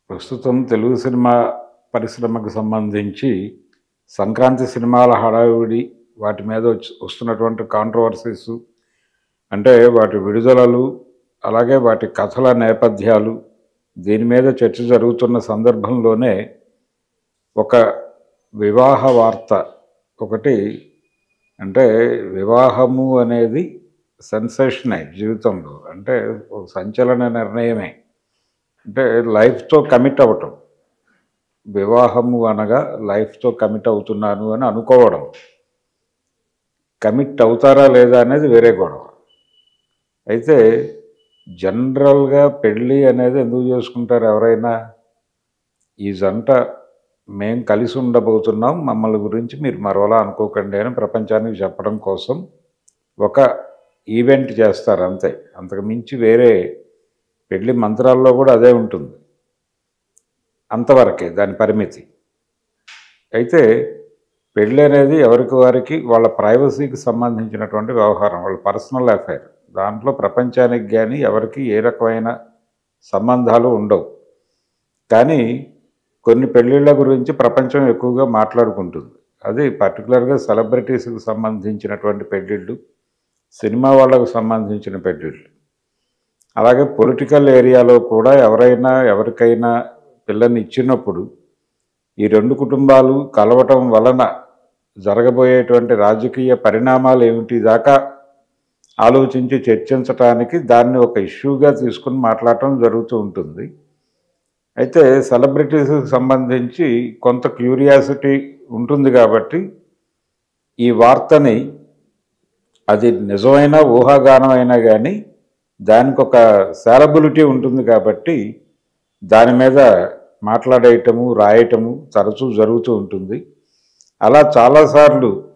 ప్రస్తుతం తెలుగు సినిమా పరిశ్రమకు సంబంధించి సంక్రాంతి సినిమాల హడావిడి వాటి మీద వస్తున్నటువంటి కాంట్రవర్సీస్ అంటే వాటి విడుదలలు అలాగే వాటి కథల నేపథ్యాలు దీని మీద చర్చ జరుగుతున్న సందర్భంలోనే ఒక వివాహ వార్త ఒకటి అంటే వివాహము అనేది సెన్సేషనే జీవితంలో అంటే ఒక సంచలన నిర్ణయమే అంటే లైఫ్తో కమిట్ అవ్వటం వివాహము అనగా లైఫ్తో కమిట్ అవుతున్నాను అని అనుకోవడం కమిట్ అవుతారా లేదా అనేది వేరే గొడవ అయితే జనరల్గా పెళ్ళి అనేది ఎందుకు చేసుకుంటారు ఎవరైనా ఈ జంట మేం కలిసి ఉండబోతున్నాం మమ్మల్ని గురించి మీరు మరోలా అనుకోకండి అని ప్రపంచానికి చెప్పడం కోసం ఒక ఈవెంట్ చేస్తారు అంతే అంతకు మించి వేరే పెళ్లి మంత్రాల్లో కూడా అదే ఉంటుంది అంతవరకే దాని పరిమితి అయితే పెళ్ళి అనేది ఎవరికి వారికి వాళ్ళ ప్రైవసీకి సంబంధించినటువంటి వ్యవహారం వాళ్ళ పర్సనల్ అఫైర్ దాంట్లో ప్రపంచానికి కానీ ఎవరికి ఏ రకమైన సంబంధాలు ఉండవు కానీ కొన్ని పెళ్ళిళ్ళ గురించి ప్రపంచం ఎక్కువగా మాట్లాడుకుంటుంది అది పర్టికులర్గా సెలబ్రిటీస్కి సంబంధించినటువంటి పెళ్ళిళ్ళు సినిమా వాళ్ళకు సంబంధించిన పెళ్ళిళ్ళు అలాగే పొలిటికల్ ఏరియాలో కూడా ఎవరికైనా పిల్లని ఇచ్చినప్పుడు ఈ రెండు కుటుంబాలు కలవటం వలన జరగబోయేటువంటి రాజకీయ పరిణామాలు ఏమిటి దాకా ఆలోచించి చర్చించడానికి దాన్ని ఒక ఇష్యూగా తీసుకుని మాట్లాడటం జరుగుతూ ఉంటుంది అయితే సెలబ్రిటీస్కి సంబంధించి కొంత క్యూరియాసిటీ ఉంటుంది కాబట్టి ఈ వార్తని అది నిజమైన ఊహాగానమైనా కానీ దానికి ఒక సాలబిలిటీ ఉంటుంది కాబట్టి దాని మీద మాట్లాడేయటము రాయటము తరచూ జరుగుతూ ఉంటుంది అలా చాలాసార్లు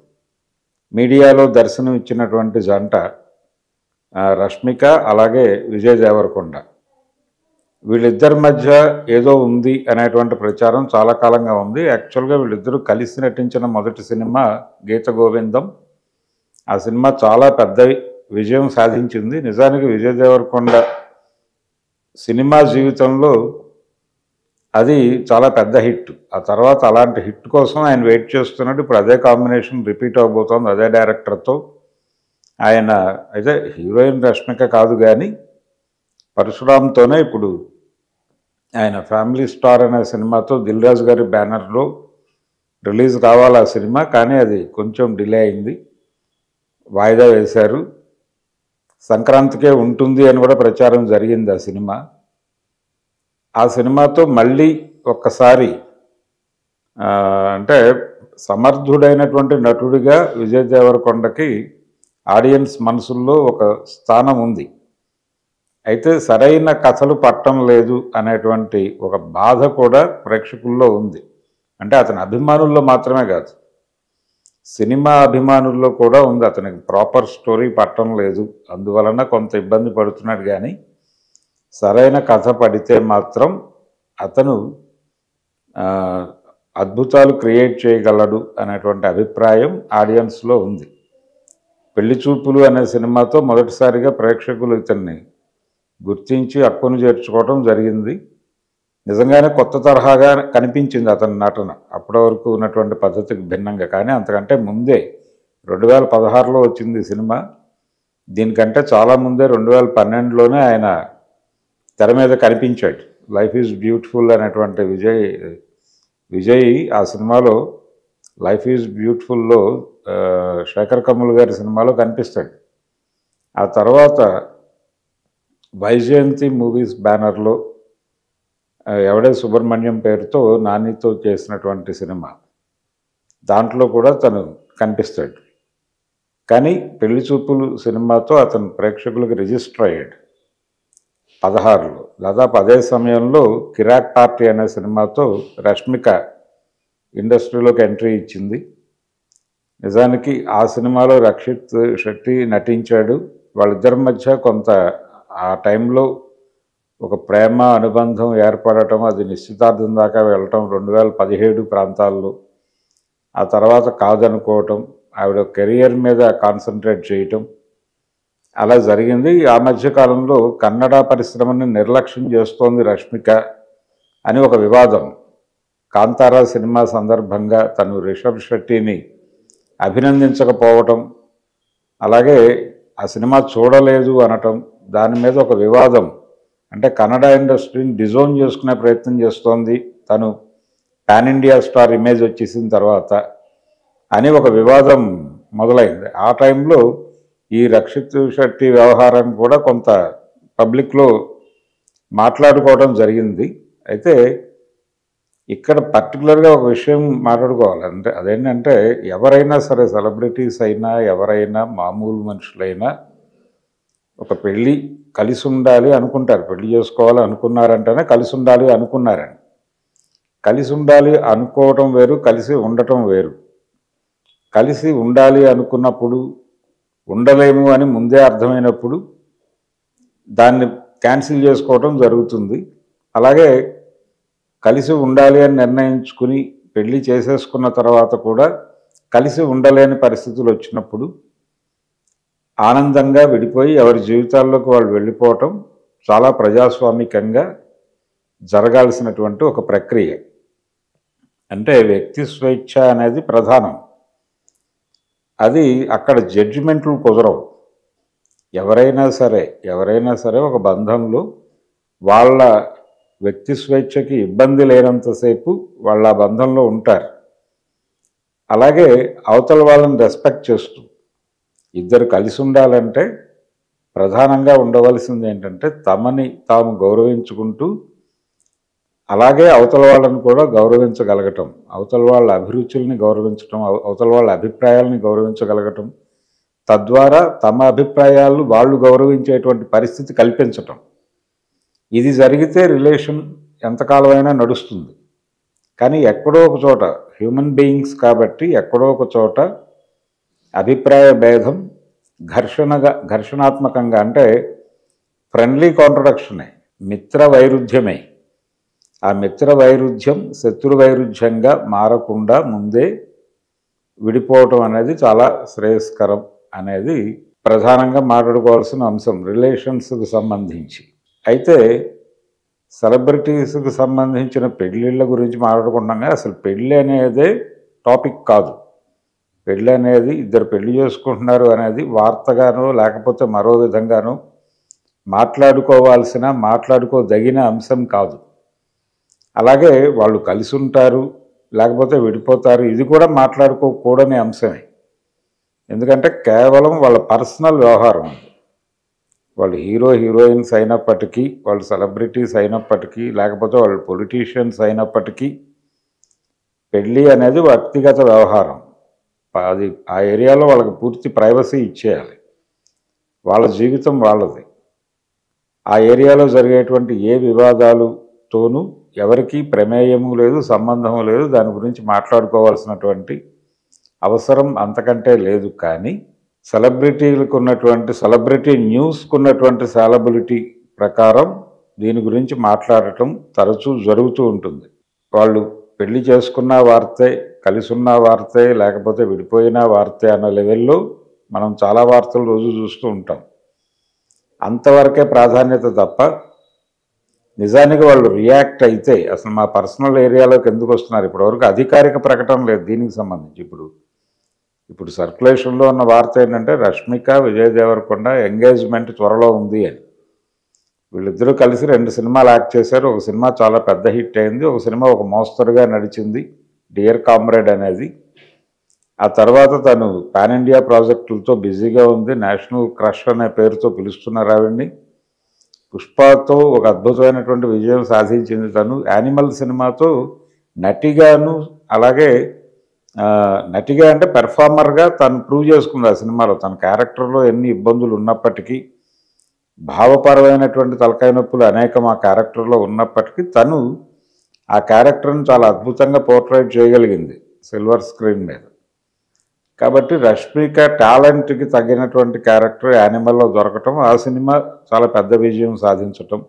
మీడియాలో దర్శనం ఇచ్చినటువంటి జంట రష్మిక అలాగే విజయ్ దేవరకొండ వీళ్ళిద్దరి మధ్య ఏదో ఉంది అనేటువంటి ప్రచారం చాలా కాలంగా ఉంది యాక్చువల్గా వీళ్ళిద్దరూ కలిసి నటించిన మొదటి సినిమా గీత గోవిందం ఆ సినిమా చాలా పెద్ద విజయం సాధించింది నిజానికి విజయ్ దేవరకొండ సినిమా జీవితంలో అది చాలా పెద్ద హిట్ ఆ తర్వాత అలాంటి హిట్ కోసం ఆయన వెయిట్ చేస్తున్నాడు ఇప్పుడు అదే కాంబినేషన్ రిపీట్ అవబోతోంది అదే డైరెక్టర్తో ఆయన అయితే హీరోయిన్ రష్మిక కాదు కానీ పరశురామ్తోనే ఇప్పుడు ఆయన ఫ్యామిలీ స్టార్ అనే సినిమాతో దిల్ రాజు గారి బ్యానర్లో రిలీజ్ కావాలి ఆ సినిమా కానీ అది కొంచెం డిలే అయింది వాయిదా వేశారు సంక్రాంతికే ఉంటుంది అని కూడా ప్రచారం జరిగింది ఆ సినిమాతో మళ్ళీ ఒక్కసారి అంటే సమర్థుడైనటువంటి నటుడిగా విజయ్ దేవరకొండకి ఆడియన్స్ మనసుల్లో ఒక స్థానం ఉంది అయితే సరైన కథలు పట్టం లేదు అనేటువంటి ఒక బాధ కూడా ప్రేక్షకుల్లో ఉంది అంటే అతని అభిమానుల్లో మాత్రమే కాదు సినిమా అభిమానుల్లో కూడా ఉంది అతనికి ప్రాపర్ స్టోరీ పట్టం లేదు అందువలన కొంత ఇబ్బంది పడుతున్నాడు కానీ సరైన కథ పడితే మాత్రం అతను అద్భుతాలు క్రియేట్ చేయగలడు అనేటువంటి అభిప్రాయం ఆడియన్స్లో ఉంది పెళ్లి చూపులు అనే సినిమాతో మొదటిసారిగా ప్రేక్షకులు ఇతన్ని గుర్తించి హక్కును చేర్చుకోవడం జరిగింది నిజంగానే కొత్త తరహాగా కనిపించింది అతని నటన అప్పటి వరకు ఉన్నటువంటి పద్ధతికి భిన్నంగా కానీ అంతకంటే ముందే 2016లో వచ్చింది సినిమా దీనికంటే చాలా ముందే 2012లోనే ఆయన తెర మీద కనిపించాడు లైఫ్ ఈజ్ బ్యూటిఫుల్ అనేటువంటి విజయ్ ఆ సినిమాలో లైఫ్ ఈజ్ బ్యూటిఫుల్లో శేఖర్ కమ్ముల్ గారి సినిమాలో కనిపిస్తాడు ఆ తర్వాత వైజయంతి మూవీస్ బ్యానర్లో ఎవడే సుబ్రహ్మణ్యం పేరుతో నానితో చేసినటువంటి సినిమా దాంట్లో కూడా తను కనిపిస్తాడు కానీ పెళ్లి చూపులు సినిమాతో అతను ప్రేక్షకులకు రిజిస్టర్ అయ్యాడు 2016లో దాదాపు అదే సమయంలో కిరాక్ పార్టీ అనే సినిమాతో రష్మిక ఇండస్ట్రీలోకి ఎంట్రీ ఇచ్చింది నిజానికి ఆ సినిమాలో రక్షిత్ శెట్టి నటించాడు వాళ్ళిద్దరి మధ్య కొంత ఆ టైంలో ఒక ప్రేమ అనుబంధం ఏర్పడటం అది నిశ్చితార్థం దాకా వెళ్ళటం 2017 ప్రాంతాల్లో ఆ తర్వాత కాదనుకోవటం ఆవిడ కెరియర్ మీద కాన్సన్ట్రేట్ చేయటం అలా జరిగింది ఆ మధ్యకాలంలో కన్నడ పరిశ్రమని నిర్లక్ష్యం చేస్తోంది రష్మిక అని ఒక వివాదం. కాంతారా సినిమా సందర్భంగా తను రిషబ్ శెట్టిని అభినందించకపోవటం, అలాగే ఆ సినిమా చూడలేదు అనటం, దాని మీద ఒక వివాదం. అంటే కన్నడ ఇండస్ట్రీని డిజోన్ చేసుకునే ప్రయత్నం చేస్తోంది తను పాన్ ఇండియా స్టార్ ఇమేజ్ వచ్చేసిన తర్వాత అని ఒక వివాదం మొదలైంది. ఆ టైంలో ఈ రక్షిత్ శెట్టి వ్యవహారం కూడా కొంత పబ్లిక్లో మాట్లాడుకోవడం జరిగింది. అయితే ఇక్కడ పర్టికులర్గా ఒక విషయం మాట్లాడుకోవాలి. అంటే అదేంటంటే ఎవరైనా సరే, సెలబ్రిటీస్ అయినా ఎవరైనా మామూలు మనుషులైనా ఒక పెళ్ళి కలిసి ఉండాలి అనుకుంటారు. పెళ్లి చేసుకోవాలి అనుకున్నారంటేనే కలిసి ఉండాలి అనుకున్నారని. కలిసి ఉండాలి అనుకోవటం వేరు, కలిసి ఉండటం వేరు. కలిసి ఉండాలి అనుకున్నప్పుడు ఉండలేము అని ముందే అర్థమైనప్పుడు దాన్ని క్యాన్సిల్ చేసుకోవటం జరుగుతుంది. అలాగే కలిసి ఉండాలి అని నిర్ణయించుకుని పెళ్లి చేసేసుకున్న తర్వాత కూడా కలిసి ఉండలేని పరిస్థితులు వచ్చినప్పుడు ఆనందంగా విడిపోయి ఎవరి జీవితాల్లోకి వాళ్ళు వెళ్ళిపోవటం చాలా ప్రజాస్వామికంగా జరగాల్సినటువంటి ఒక ప్రక్రియ. అంటే వ్యక్తి స్వేచ్ఛ అనేది ప్రధానం. అది అక్కడ జడ్జిమెంట్లు కుదరవు. ఎవరైనా సరే ఒక బంధంలో వాళ్ళ వ్యక్తి స్వేచ్ఛకి ఇబ్బంది లేనంతసేపు వాళ్ళ బంధంలో ఉంటారు. అలాగే అవతల వాళ్ళని రెస్పెక్ట్ చేస్తూ ఇద్దరు కలిసి ఉండాలంటే ప్రధానంగా ఉండవలసింది ఏంటంటే తమని తాము గౌరవించుకుంటూ, అలాగే అవతల వాళ్ళని కూడా గౌరవించగలగటం, అవతల వాళ్ళ అభిరుచుల్ని గౌరవించటం, అవతల వాళ్ళ అభిప్రాయాలని గౌరవించగలగటం, తద్వారా తమ అభిప్రాయాలు వాళ్ళు గౌరవించేటువంటి పరిస్థితి కల్పించటం. ఇది జరిగితే రిలేషన్ ఎంతకాలమైనా నడుస్తుంది. కానీ ఎక్కడో ఒక చోట హ్యూమన్ బీయింగ్స్ కాబట్టి ఎక్కడో ఒక చోట అభిప్రాయ భేదం ఘర్షణాత్మకంగా, అంటే ఫ్రెండ్లీ కాంట్రడక్షనే, మిత్ర వైరుధ్యమే. ఆ మిత్ర వైరుధ్యం శత్రు వైరుధ్యంగా మారకుండా ముందే విడిపోవటం అనేది చాలా శ్రేయస్కరం అనేది ప్రధానంగా మాట్లాడుకోవాల్సిన అంశం రిలేషన్స్కి సంబంధించి. అయితే సెలబ్రిటీస్కి సంబంధించిన పెళ్ళిళ్ళ గురించి మాట్లాడుకుంటాం. అసలు పెళ్ళి అనేదే టాపిక్ కాదు. పెళ్ళి అనేది ఇద్దరు పెళ్లి చేసుకుంటున్నారు అనేది వార్తగానో లేకపోతే మరో విధంగానో మాట్లాడుకోదగిన అంశం కాదు. అలాగే వాళ్ళు కలిసి ఉంటారు లేకపోతే విడిపోతారు, ఇది కూడా మాట్లాడుకోకూడని అంశమే. ఎందుకంటే కేవలం వాళ్ళ పర్సనల్ వ్యవహారం. వాళ్ళు హీరోయిన్స్ అయినప్పటికీ, వాళ్ళు సెలబ్రిటీస్ అయినప్పటికీ, లేకపోతే వాళ్ళు పొలిటీషియన్స్ అయినప్పటికీ పెళ్ళి అనేది వ్యక్తిగత వ్యవహారం. అది ఆ ఏరియాలో వాళ్ళకి పూర్తి ప్రైవసీ ఇచ్చేయాలి. వాళ్ళ జీవితం వాళ్ళది. ఆ ఏరియాలో జరిగేటువంటి ఏ వివాదాలతోనూ ఎవరికీ ప్రమేయము లేదు, సంబంధము లేదు. దాని గురించి మాట్లాడుకోవాల్సినటువంటి అవసరం అంతకంటే లేదు. కానీ సెలబ్రిటీలకు ఉన్నటువంటి సెలబ్రిటీ న్యూస్కు ఉన్నటువంటి సాలబిలిటీ ప్రకారం దీని గురించి మాట్లాడటం తరచూ జరుగుతూ ఉంటుంది. వాళ్ళు పెళ్లి చేసుకున్న వార్తే, కలిసి ఉన్న వార్తే, లేకపోతే విడిపోయిన వార్తే అన్న లెవెల్లో మనం చాలా వార్తలు రోజు చూస్తూ ఉంటాం. అంతవరకే ప్రాధాన్యత తప్ప నిజానికి వాళ్ళు రియాక్ట్ అయితే అసలు మా పర్సనల్ ఏరియాలోకి ఎందుకు వస్తున్నారు? ఇప్పటివరకు అధికారిక ప్రకటన లేదు దీనికి సంబంధించి. ఇప్పుడు సర్క్యులేషన్లో ఉన్న వార్త ఏంటంటే రష్మిక, విజయ్ దేవరకొండ ఎంగేజ్మెంట్ త్వరలో ఉంది అని. వీళ్ళిద్దరూ కలిసి 2 సినిమాలు యాక్ట్ చేశారు. ఒక సినిమా చాలా పెద్ద హిట్ అయింది, ఒక సినిమా ఒక మోస్తరుగా నడిచింది, డియర్ కామ్రేడ్ అనేది. ఆ తర్వాత తను పాన్ ఇండియా ప్రాజెక్టులతో బిజీగా ఉంది. నేషనల్ క్రష్ అనే పేరుతో పిలుస్తున్నారు ఆవిడ్ని. పుష్పతో ఒక అద్భుతమైనటువంటి విజయం సాధించింది తను. యానిమల్ సినిమాతో నటిగాను, అలాగే నటిగా అంటే పెర్ఫార్మర్గా తను ప్రూవ్ చేసుకుంది ఆ సినిమాలో. తన క్యారెక్టర్లో ఎన్ని ఇబ్బందులు ఉన్నప్పటికీ, భావపరమైనటువంటి తలకాయ నొప్పులు అనేకం ఆ క్యారెక్టర్లో ఉన్నప్పటికీ తను ఆ క్యారెక్టర్ని చాలా అద్భుతంగా పోర్ట్రేట్ చేయగలిగింది సిల్వర్ స్క్రీన్ మీద. కాబట్టి రష్మిక టాలెంట్కి తగినటువంటి క్యారెక్టర్ యానిమల్లో దొరకటం, ఆ సినిమా చాలా పెద్ద విజయం సాధించటం,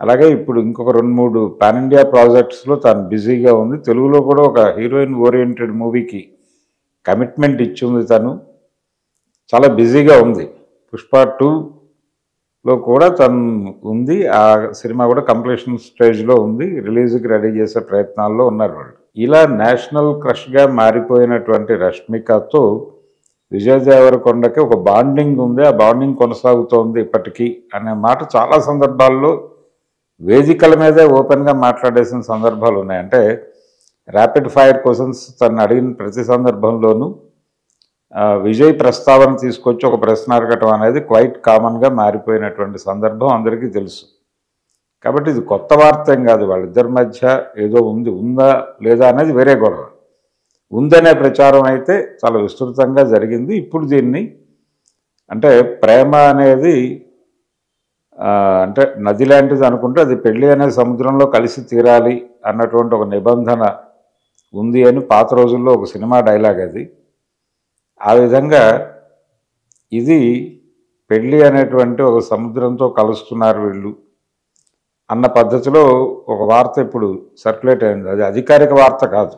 అలాగే ఇప్పుడు ఇంకొక 2-3 పాన్ ఇండియా ప్రాజెక్ట్స్లో తను బిజీగా ఉంది. తెలుగులో కూడా ఒక హీరోయిన్ ఓరియంటెడ్ మూవీకి కమిట్మెంట్ ఇచ్చింది. తను చాలా బిజీగా ఉంది. పుష్ప 2 లో కూడా తను ఉంది. ఆ సినిమా కూడా కంప్లీషన్ స్టేజ్లో ఉంది. రిలీజ్కి రెడీ చేసే ప్రయత్నాల్లో ఉన్నారు వాళ్ళు. ఇలా నేషనల్ క్రష్గా మారిపోయినటువంటి రష్మికతో విజయ్ దేవరకొండకి ఒక బాండింగ్ ఉంది. ఆ బాండింగ్ కొనసాగుతోంది ఇప్పటికీ అనే మాట చాలా సందర్భాల్లో వేదికల మీదే ఓపెన్గా మాట్లాడేసిన సందర్భాలు ఉన్నాయి. అంటే ర్యాపిడ్ ఫైర్ క్వశ్చన్స్ తను అడిగిన ప్రతి సందర్భంలోనూ విజయ్ ప్రస్తావన తీసుకొచ్చి ఒక ప్రశ్న అడగటం అనేది క్వైట్ కామన్గా మారిపోయినటువంటి సందర్భం అందరికీ తెలుసు. కాబట్టి ఇది కొత్త వార్త ఏం కాదు. వాళ్ళిద్దరి మధ్య ఏదో ఉందా లేదా అనేది వేరే గొడవ. ఉందనే ప్రచారం అయితే చాలా విస్తృతంగా జరిగింది. ఇప్పుడు దీన్ని అంటే ప్రేమ అనేది అంటే నది లాంటిది అనుకుంటే అది పెళ్ళి అనే సముద్రంలో కలిసి తీరాలి అన్నటువంటి ఒక నిబంధన ఉంది అని పాత రోజుల్లో ఒక సినిమా డైలాగ్ అది. ఆ విధంగా ఇది పెళ్ళి అనేటువంటి ఒక సముద్రంతో కలుస్తున్నారు వీళ్ళు అన్న పద్ధతిలో ఒక వార్త ఇప్పుడు సర్క్యులేట్ అయింది. అది అధికారిక వార్త కాదు,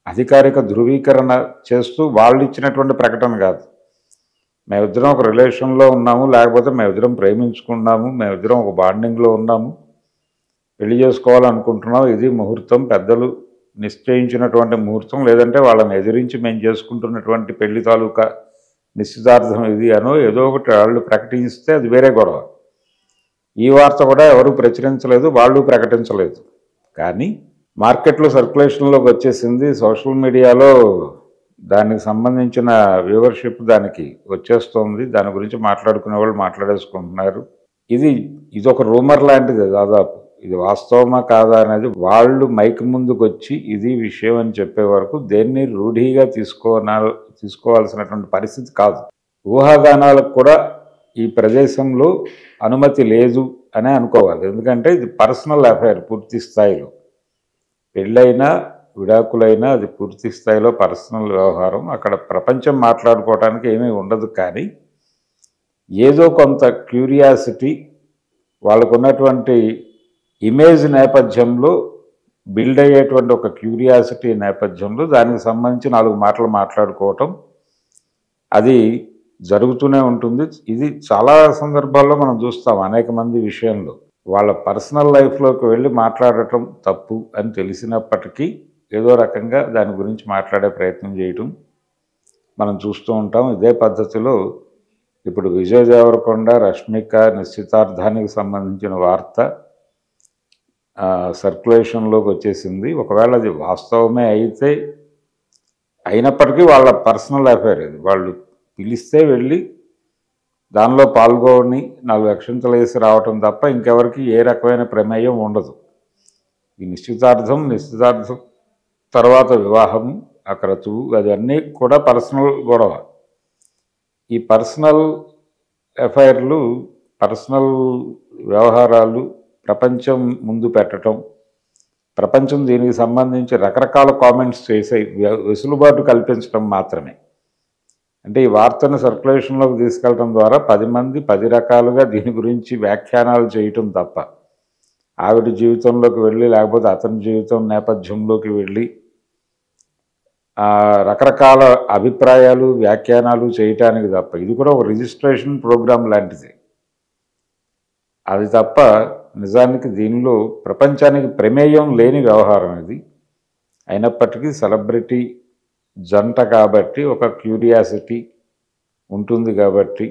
అధికారిక ధృవీకరణ చేస్తూ వాళ్ళు ఇచ్చినటువంటి ప్రకటన కాదు. మేమిద్దరం ఒక రిలేషన్లో ఉన్నాము, లేకపోతే మేమిద్దరం ప్రేమించుకున్నాము, మేమిద్దరం ఒక బాండింగ్లో ఉన్నాము, పెళ్లి చేసుకోవాలనుకుంటున్నాం, ఇది ముహూర్తం, పెద్దలు నిశ్చయించినటువంటి ముహూర్తం, లేదంటే వాళ్ళని ఎదిరించి మేము చేసుకుంటున్నటువంటి పెళ్లి తాలూకా నిశ్చితార్థం ఇది అనో ఏదో ఒకటి వాళ్ళు ప్రకటిస్తే అది వేరే గొడవ. ఈ వార్త కూడా ఎవరు ప్రచురించలేదు, వాళ్ళు ప్రకటించలేదు. కానీ మార్కెట్లో సర్క్యులేషన్లోకి వచ్చేసింది. సోషల్ మీడియాలో దానికి సంబంధించిన వ్యూవర్షిప్ దానికి వచ్చేస్తుంది. దాని గురించి మాట్లాడుకునే వాళ్ళు మాట్లాడేసుకుంటున్నారు. ఇదొక రూమర్ లాంటిది దాదాపు. ఇది వాస్తవమా కాదా అనేది వాళ్ళు మైక్ ముందుకు వచ్చి ఇది విషయం అని చెప్పే వరకు దేన్ని రూఢిగా తీసుకోవాల్సినటువంటి పరిస్థితి కాదు. ఊహాగానాలకు కూడా ఈ ప్రదేశంలో అనుమతి లేదు అనే అనుకోవాలి. ఎందుకంటే ఇది పర్సనల్ అఫైర్ పూర్తి స్థాయిలో. పెళ్ళైనా విడాకులైనా అది పూర్తి స్థాయిలో పర్సనల్ వ్యవహారం. అక్కడ ప్రపంచం మాట్లాడుకోవడానికి ఏమీ ఉండదు. కానీ ఏదో కొంత క్యూరియాసిటీ వాళ్ళకు ఉన్నటువంటి ఇమేజ్ నేపథ్యంలో బిల్డ్ అయ్యేటువంటి ఒక క్యూరియాసిటీ నేపథ్యంలో దానికి సంబంధించి 4 మాటలు మాట్లాడుకోవటం అది జరుగుతూనే ఉంటుంది. ఇది చాలా సందర్భాల్లో మనం చూస్తాం. అనేక మంది విషయంలో వాళ్ళ పర్సనల్ లైఫ్లోకి వెళ్ళి మాట్లాడటం తప్పు అని తెలిసినప్పటికీ ఏదో రకంగా దాని గురించి మాట్లాడే ప్రయత్నం చేయటం మనం చూస్తూ ఉంటాం. ఇదే పద్ధతిలో ఇప్పుడు విజయ్ దేవరకొండ రష్మిక నిశ్చితార్థానికి సంబంధించిన వార్త సర్క్యులేషన్లోకి వచ్చేసింది. ఒకవేళ అది వాస్తవమే అయినప్పటికీ వాళ్ళ పర్సనల్ అఫైర్ ఇది. వాళ్ళు పిలిస్తే వెళ్ళి దానిలో పాల్గొని 4 అక్షింతలు వేసి రావటం తప్ప ఇంకెవరికి ఏ రకమైన ప్రమేయం ఉండదు. ఈ నిశ్చితార్థం తర్వాత వివాహము అక్కడ అవన్నీ కూడా పర్సనల్ గొడవ. ఈ పర్సనల్ అఫైర్లు, పర్సనల్ వ్యవహారాలు ప్రపంచం ముందు పెట్టడం, ప్రపంచం దీనికి సంబంధించి రకరకాల కామెంట్స్ చేసే వెసులుబాటు కల్పించడం మాత్రమే. అంటే ఈ వార్తను సర్క్యులేషన్లోకి తీసుకెళ్ళడం ద్వారా 10 మంది 10 రకాలుగా దీని గురించి వ్యాఖ్యానాలు చేయటం తప్ప ఆవిడ జీవితంలోకి వెళ్ళి లేకపోతే అతని జీవితం నేపథ్యంలోకి వెళ్ళి రకరకాల అభిప్రాయాలు వ్యాఖ్యానాలు చేయటానికి తప్ప ఇది కూడా ఒక రిజిస్ట్రేషన్ ప్రోగ్రాం లాంటిది. అది తప్ప నిజానికి దీనిలో ప్రపంచానికి ప్రమేయం లేని వ్యవహారం ఇది. అయినప్పటికీ సెలబ్రిటీ జంట కాబట్టి ఒక క్యూరియాసిటీ ఉంటుంది. కాబట్టి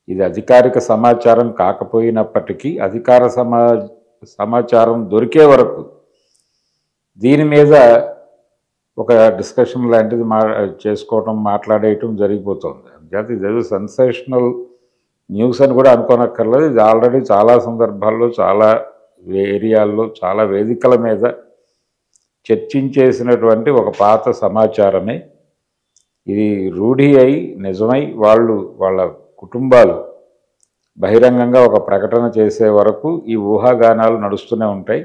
ఇది అధికారిక సమాచారం కాకపోయినప్పటికీ అధికార సమాచారం దొరికే వరకు దీని మీద ఒక డిస్కషన్ లాంటిది చేసుకోవటం మాట్లాడేయటం జరిగిపోతుంది. అంతే ఇదేదో సెన్సేషనల్ న్యూస్ అని కూడా అనుకోనక్కర్లేదు. ఇది ఆల్రెడీ చాలా సందర్భాల్లో చాలా ఏరియాల్లో చాలా వేదికల మీద చర్చించేసినటువంటి ఒక పాత సమాచారమే. ఇది రూఢి అయి నిజమై వాళ్ళ కుటుంబాలు బహిరంగంగా ఒక ప్రకటన చేసే వరకు ఈ ఊహాగానాలు నడుస్తూనే ఉంటాయి.